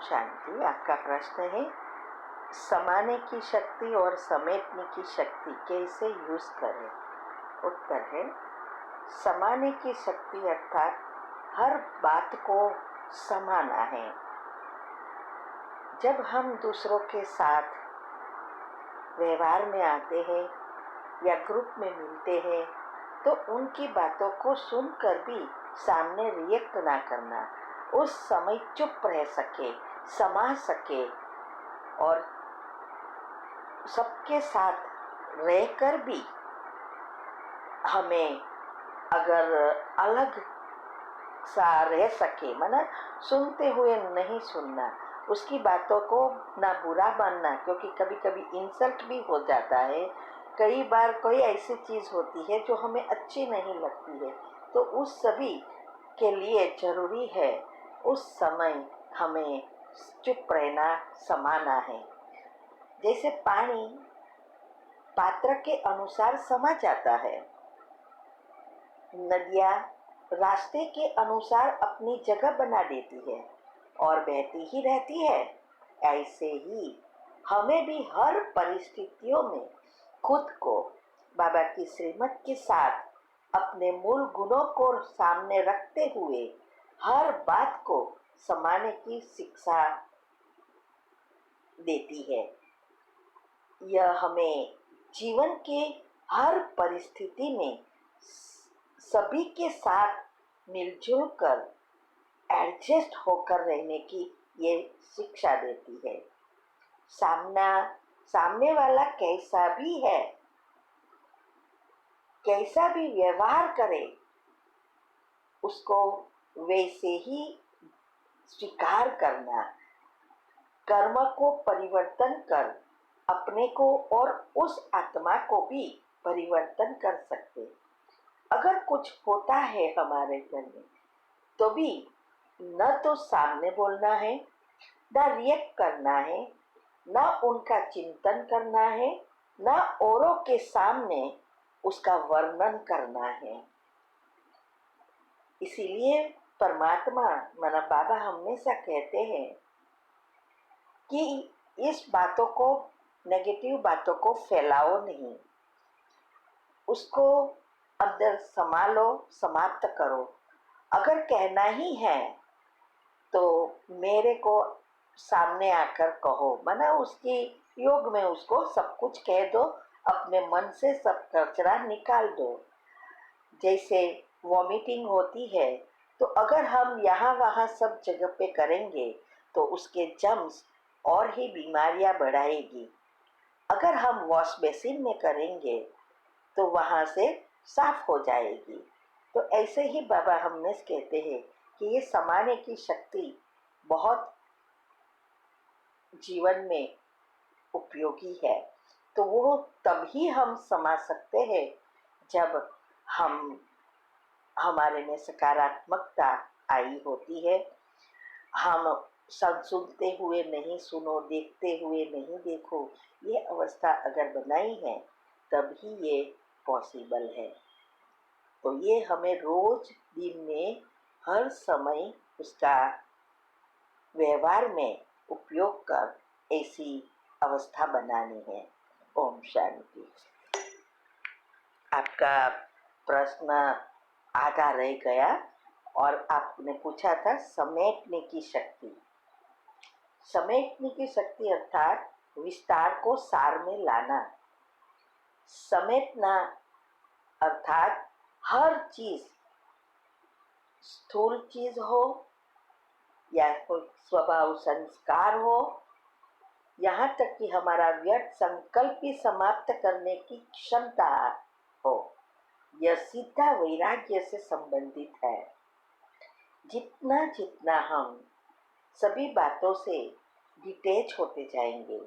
शांति। आपका प्रश्न है समाने की शक्ति और समेटने की शक्ति कैसे यूज करें। उत्तर है समाने की शक्ति अर्थात हर बात को समाना है। जब हम दूसरों के साथ व्यवहार में आते हैं या ग्रुप में मिलते हैं तो उनकी बातों को सुनकर भी सामने रिएक्ट ना करना, उस समय चुप रह सके, समा सके और सबके साथ रहकर भी हमें अगर अलग सा रह सके, माना सुनते हुए नहीं सुनना, उसकी बातों को ना बुरा मानना, क्योंकि कभी कभी इंसल्ट भी हो जाता है। कई बार कोई ऐसी चीज़ होती है जो हमें अच्छी नहीं लगती है, तो उस सभी के लिए ज़रूरी है उस समय हमें चुप रहना, समाना है। जैसे पानी पात्र के अनुसार समा जाता है, नदियाँ रास्ते के अनुसार अपनी जगह बना देती है और बहती ही रहती है। ऐसे ही हमें भी हर परिस्थितियों में खुद को बाबा की श्रीमत के साथ अपने मूल गुणों को सामने रखते हुए हर बात को समाने की शिक्षा देती है। यह हमें जीवन के हर परिस्थिति में सभी के साथ मिलजुल कर एडजस्ट होकर रहने की ये शिक्षा देती है। सामने वाला कैसा भी है, कैसा भी व्यवहार करे, उसको वैसे ही स्वीकार करना, कर्म को परिवर्तन कर अपने को और उस आत्मा को भी परिवर्तन कर सकते। अगर कुछ होता है हमारे घर में तो भी न तो सामने बोलना है, न रिएक्ट करना है, न उनका चिंतन करना है, न औरों के सामने उसका वर्णन करना है। इसीलिए परमात्मा माना बाबा हमेशा कहते हैं कि इस बातों को, नेगेटिव बातों को फैलाओ नहीं, उसको अंदर संभालो, समाप्त करो। अगर कहना ही है तो मेरे को सामने आकर कहो, माना उसकी योग में उसको सब कुछ कह दो, अपने मन से सब कचरा निकाल दो। जैसे वॉमिटिंग होती है तो अगर हम यहाँ वहाँ सब जगह पे करेंगे तो उसके जम्स और ही बीमारियाँ बढ़ाएगी। अगर हम वॉश बेसिन में करेंगे तो वहाँ से साफ हो जाएगी। तो ऐसे ही बाबा हमेशा कहते हैं कि ये समाने की शक्ति बहुत जीवन में उपयोगी है। तो वो तभी हम समा सकते हैं जब हमारे में सकारात्मकता आई होती है। हम सुनते हुए नहीं सुनो, देखते हुए नहीं देखो, ये अवस्था अगर बनाई है तभी ये पॉसिबल है। तो ये हमें रोज दिन में हर समय उसका व्यवहार में उपयोग कर ऐसी अवस्था बनानी है। ओम शांति। आपका प्रश्न आधा रह गया और आपने पूछा था समेटने की शक्ति। समेटने की शक्ति अर्थात विस्तार को सार में लाना। समेटना अर्थात हर चीज, स्थूल चीज हो या कोई स्वभाव संस्कार हो, यहाँ तक कि हमारा व्यर्थ संकल्प भी समाप्त करने की क्षमता हो, यह सीधा वैराग्य से संबंधित है। जितना जितना हम सभी बातों से डिटेच होते जाएंगे,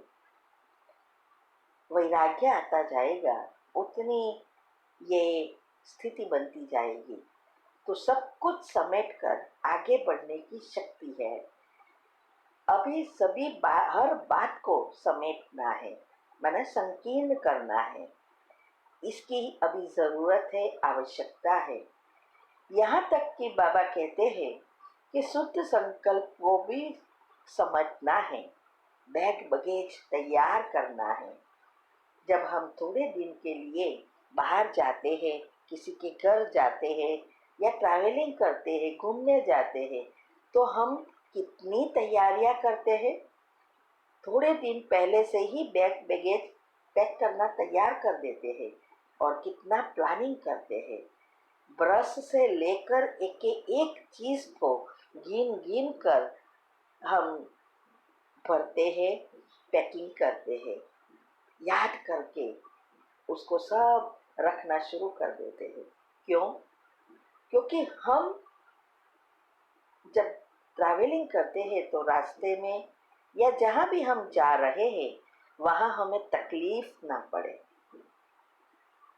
वैराग्य आता जाएगा, उतनी ये स्थिति बनती जाएगी। तो सब कुछ समेट कर आगे बढ़ने की शक्ति है। अभी सभी हर बात को समेटना है, माने संकीर्ण करना है, इसकी अभी जरूरत है, आवश्यकता है। यहाँ तक कि बाबा कहते हैं कि शुद्ध संकल्प को भी समझना है, बैग बगेज तैयार करना है। जब हम थोड़े दिन के लिए बाहर जाते हैं, किसी के घर जाते हैं या ट्रैवलिंग करते हैं, घूमने जाते हैं, तो हम कितनी तैयारियां करते हैं। थोड़े दिन पहले से ही बैग बगेज पैक करना तैयार कर देते हैं और कितना प्लानिंग करते हैं। ब्रश से लेकर एक एक चीज को गिन गिन कर हम भरते हैं, पैकिंग करते हैं, याद करके उसको सब रखना शुरू कर देते हैं। क्यों? क्योंकि हम जब ट्रैवलिंग करते हैं तो रास्ते में या जहाँ भी हम जा रहे हैं वहाँ हमें तकलीफ ना पड़े।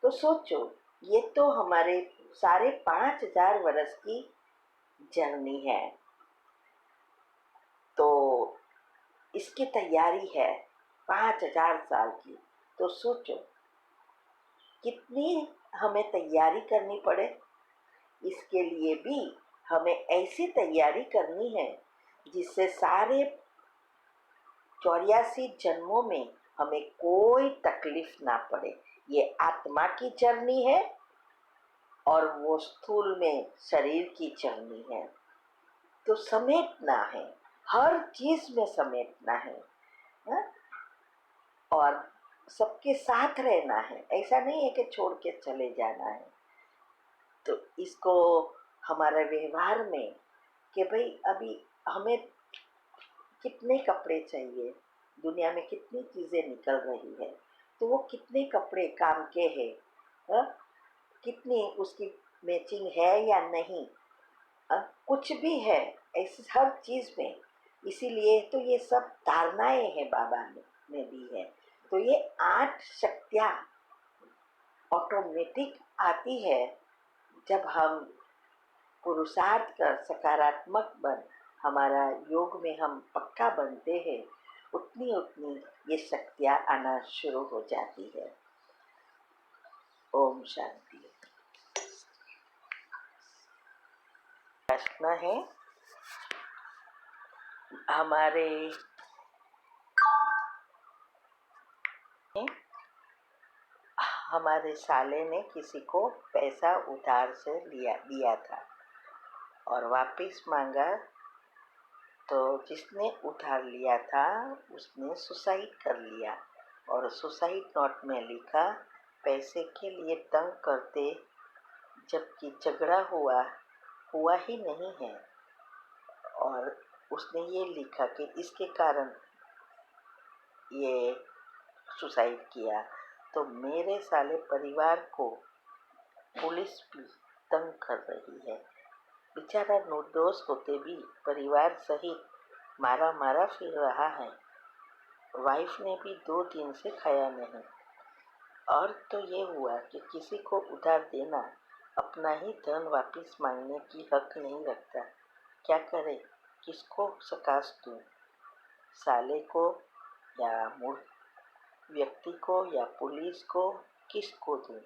तो सोचो, ये तो हमारे सारे 5,000 वर्ष की जर्नी है, तो इसकी तैयारी है 5,000 साल की। तो सोचो कितनी हमें तैयारी करनी पड़े। इसके लिए भी हमें ऐसी तैयारी करनी है जिससे सारे 84 जन्मों में हमें कोई तकलीफ ना पड़े। ये आत्मा की जर्नी है और वो स्थूल में शरीर की जर्नी है। तो समेटना है, हर चीज में समेटना है, हा? और सबके साथ रहना है। ऐसा नहीं है कि छोड़ के चले जाना है। तो इसको हमारे व्यवहार में कि भाई अभी हमें कितने कपड़े चाहिए, दुनिया में कितनी चीज़ें निकल रही है, तो वो कितने कपड़े काम के हैं, हाँ? कितनी उसकी मैचिंग है या नहीं, कुछ भी है ऐसी हर चीज़ में। इसीलिए तो ये सब धारणाएं हैं बाबा ने दी है। तो ये 8 शक्तियाँ ऑटोमेटिक आती है जब हम पुरुषार्थ कर सकारात्मक बन हमारा योग में हम पक्का बनते हैं, उतनी उतनी ये शक्तियाँ आना शुरू हो जाती है। ओम शांति। प्रश्न है, हमारे साले ने किसी को पैसा उधार से दिया था और वापस मांगा, तो जिसने उधार लिया था उसने सुसाइड कर लिया और सुसाइड नोट में लिखा, पैसे के लिए तंग करते, जबकि झगड़ा हुआ ही नहीं है। और उसने ये लिखा कि इसके कारण ये सुसाइड किया। तो मेरे साले परिवार को पुलिस भी तंग कर रही है। बेचारा निर्दोष होते भी परिवार सहित मारा फिर रहा है। वाइफ ने भी 2 दिन से खाया नहीं। और तो ये हुआ कि किसी को उधार देना अपना ही धन वापस मांगने की हक नहीं रखता। क्या करे, किसको सकाश दूं, साले को या मूल व्यक्ति को या पुलिस को, किसको दूं?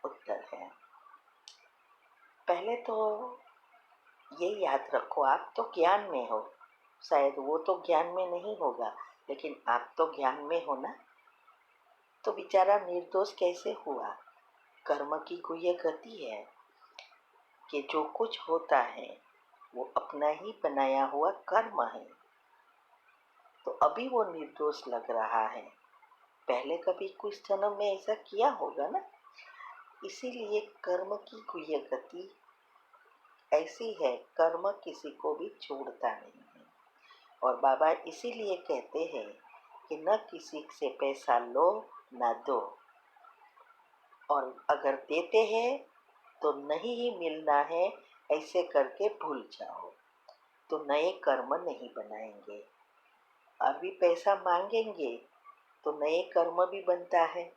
उत्तर है, पहले तो ये याद रखो, आप तो ज्ञान में हो। शायद वो तो ज्ञान में नहीं होगा, लेकिन आप तो ज्ञान में हो ना। तो बेचारा निर्दोष कैसे हुआ? कर्म की गुह्य गति है कि जो कुछ होता है वो अपना ही बनाया हुआ कर्म है। तो अभी वो निर्दोष लग रहा है, पहले कभी कुछ जन्म में ऐसा किया होगा ना। इसीलिए कर्म की गुह्य गति ऐसी है, कर्म किसी को भी छोड़ता नहीं है। और बाबा इसीलिए कहते हैं कि न किसी से पैसा लो न दो, और अगर देते हैं तो नहीं ही मिलना है, ऐसे करके भूल जाओ, तो नए कर्म नहीं बनाएंगे। अभी पैसा मांगेंगे तो नए कर्म भी बनता है,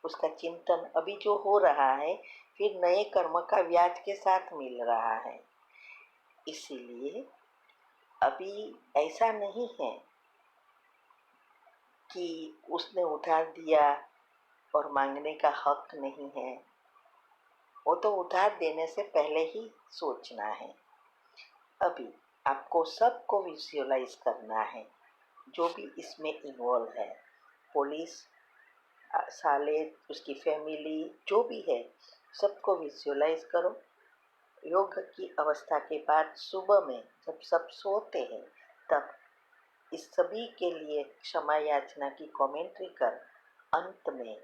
उसका चिंतन अभी जो हो रहा है फिर नए कर्म का ब्याज के साथ मिल रहा है। इसीलिए अभी ऐसा नहीं है कि उसने उधार दिया और मांगने का हक नहीं है। वो तो उधार देने से पहले ही सोचना है। अभी आपको सबको विजुअलाइज करना है, जो भी इसमें इन्वॉल्व है, पुलिस, साले, उसकी फैमिली, जो भी है, सबको विजुअलाइज करो। योग की अवस्था के बाद सुबह में जब सब सोते हैं, तब इस सभी के लिए क्षमा याचना की कमेंट्री कर अंत में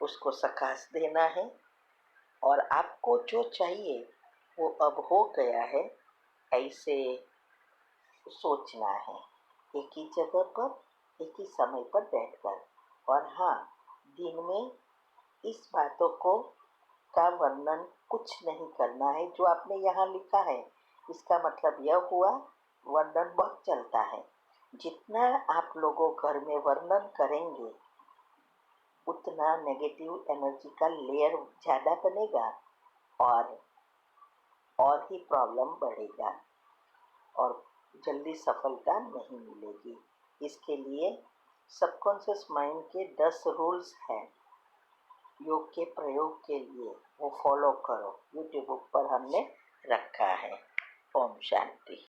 उसको सकाश देना है। और आपको जो चाहिए वो अब हो गया है, ऐसे सोचना है, एक ही जगह पर एक ही समय पर बैठकर। और हाँ, दिन में इस बातों को का वर्णन कुछ नहीं करना है। जो आपने यहाँ लिखा है, इसका मतलब यह हुआ, वर्णन बहुत चलता है। जितना आप लोगों घर में वर्णन करेंगे, उतना नेगेटिव एनर्जी का लेयर ज़्यादा बनेगा और ही प्रॉब्लम बढ़ेगा और जल्दी सफलता नहीं मिलेगी। इसके लिए सबकॉन्शियस माइंड के 10 रूल्स हैं योग के प्रयोग के लिए, वो फॉलो करो। यूट्यूब पर हमने रखा है। ओम शांति।